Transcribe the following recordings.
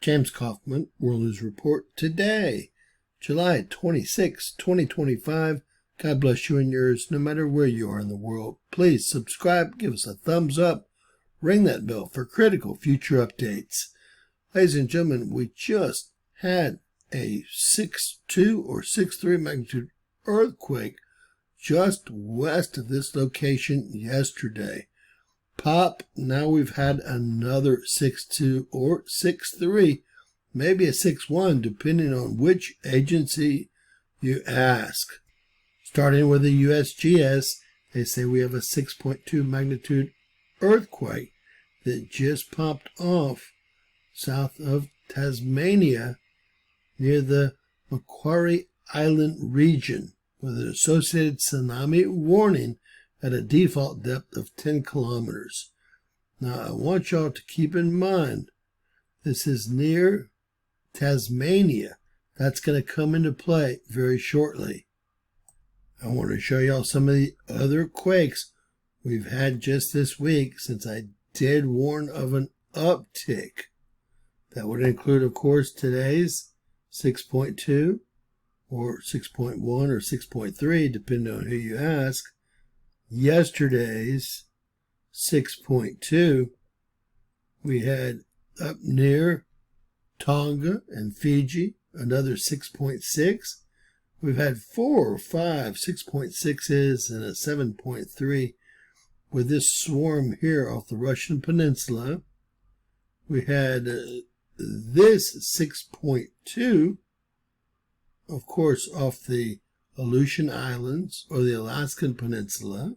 James Kaufman, World News Report today, July 26, 2025. God bless you and yours, no matter where you are in the world. Please subscribe, give us a thumbs up, ring that bell for critical future updates. Ladies and gentlemen, we just had a 6.2 or 6.3 magnitude earthquake just west of this location yesterday. Pop, now we've had another 6.2 or 6.3, maybe a 6.1, depending on which agency you ask. Starting with the USGS, they say we have a 6.2 magnitude earthquake that just popped off south of Tasmania near the Macquarie Island region with an associated tsunami warning at a default depth of 10 kilometers. Now, I want y'all to keep in mind, this is near Tasmania. That's going to come into play very shortly. I want to show y'all some of the other quakes we've had just this week, since I did warn of an uptick. That would include, of course, today's 6.2 or 6.1 or 6.3, depending on who you ask. Yesterday's 6.2, we had up near Tonga and Fiji, another 6.6. We've had 4 or 5 6.6s and a 7.3 with this swarm here off the Russian Peninsula. We had this 6.2, of course, off the Aleutian Islands or the Alaskan Peninsula.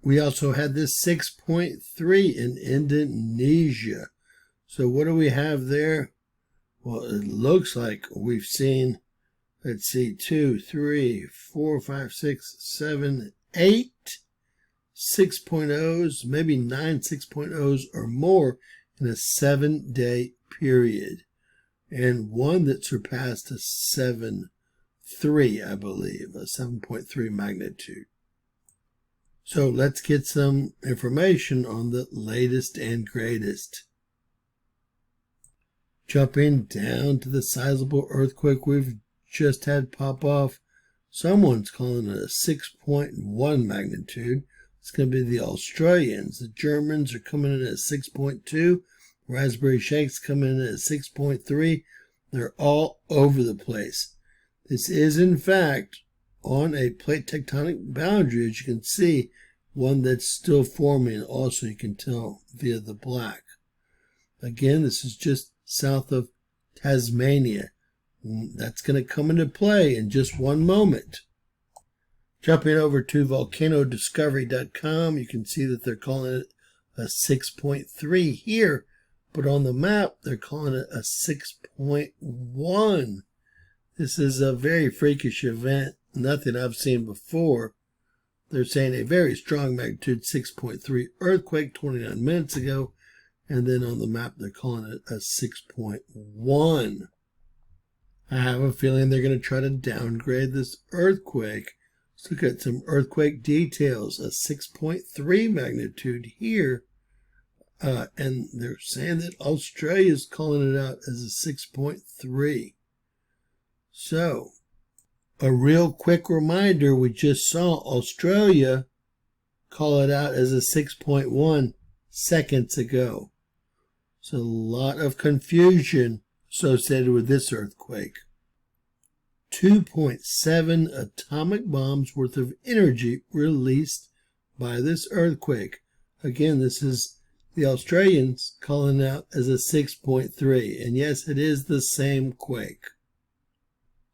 We also had this 6.3 in Indonesia. So what do we have there? Well, it looks like we've seen, let's see, 2, 3, 4, 5, 6, 7, 8 6.0s, maybe 9 6.0s or more in a 7-day period. And one that surpassed a 7.3, I believe, a 7.3 magnitude. So let's get some information on the latest and greatest. Jumping down to the sizable earthquake we've just had pop off. Someone's calling it a 6.1 magnitude. It's going to be the Australians. The Germans are coming in at 6.2. Raspberry Shake's coming in at 6.3. They're all over the place. This is, in fact, on a plate tectonic boundary, as you can see, one that's still forming. Also, you can tell via the black. Again, this is just south of Tasmania. That's going to come into play in just one moment. Jumping over to volcanodiscovery.com, you can see that they're calling it a 6.3 here, but on the map, they're calling it a 6.1. This is a very freakish event, nothing I've seen before. They're saying a very strong magnitude 6.3 earthquake 29 minutes ago, and then on the map, they're calling it a 6.1. I have a feeling they're going to try to downgrade this earthquake. Let's look at some earthquake details. A 6.3 magnitude here. And they're saying that Australia is calling it out as a 6.3. So, a real quick reminder, we just saw Australia call it out as a 6.1 seconds ago. So a lot of confusion associated with this earthquake. 2.7 atomic bombs worth of energy released by this earthquake. Again, this is the Australians calling out as a 6.3. And yes, it is the same quake.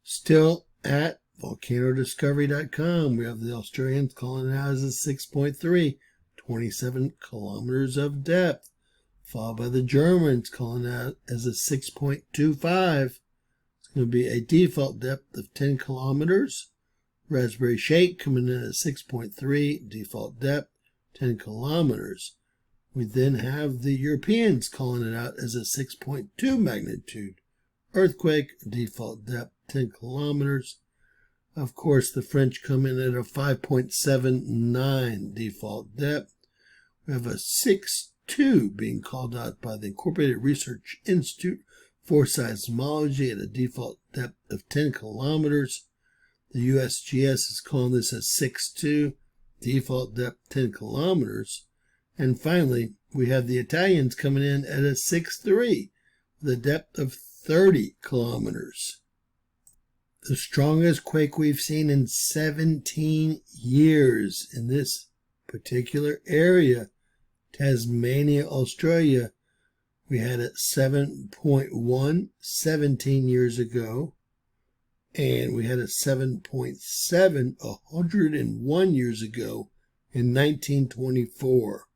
Still at volcanodiscovery.com, we have the Australians calling it out as a 6.3, 27 kilometers of depth. Followed by the Germans calling out as a 6.25. It's going to be a default depth of 10 kilometers. Raspberry Shake coming in at 6.3, default depth 10 kilometers. We then have the Europeans calling it out as a 6.2 magnitude earthquake, default depth 10 kilometers. Of course, the French come in at a 5.79 default depth. We have a 2 being called out by the Incorporated Research Institute for Seismology at a default depth of 10 kilometers. The USGS is calling this a 6.2, default depth 10 kilometers. And finally, we have the Italians coming in at a 6.3 with a depth of 30 kilometers. The strongest quake we've seen in 17 years in this particular area. Tasmania, Australia, we had a 7.1 17 years ago, and we had a 7.7 101 years ago in 1924.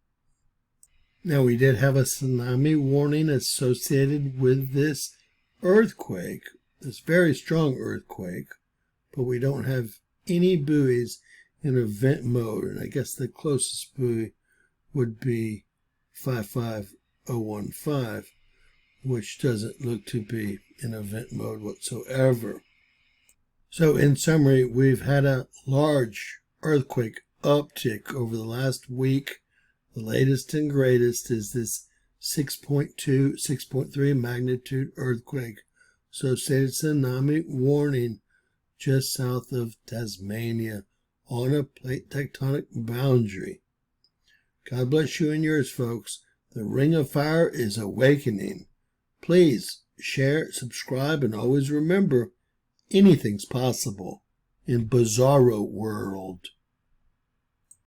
Now, we did have a tsunami warning associated with this earthquake, this very strong earthquake, but we don't have any buoys in event mode, and I guess the closest buoy would be 55015, which doesn't look to be in event mode whatsoever. So in summary, we've had a large earthquake uptick over the last week. The latest and greatest is this 6.2, 6.3 magnitude earthquake, associated tsunami warning just south of Tasmania on a plate tectonic boundary. God bless you and yours, folks. The Ring of Fire is awakening. Please share, subscribe, and always remember, anything's possible in Bizarro World.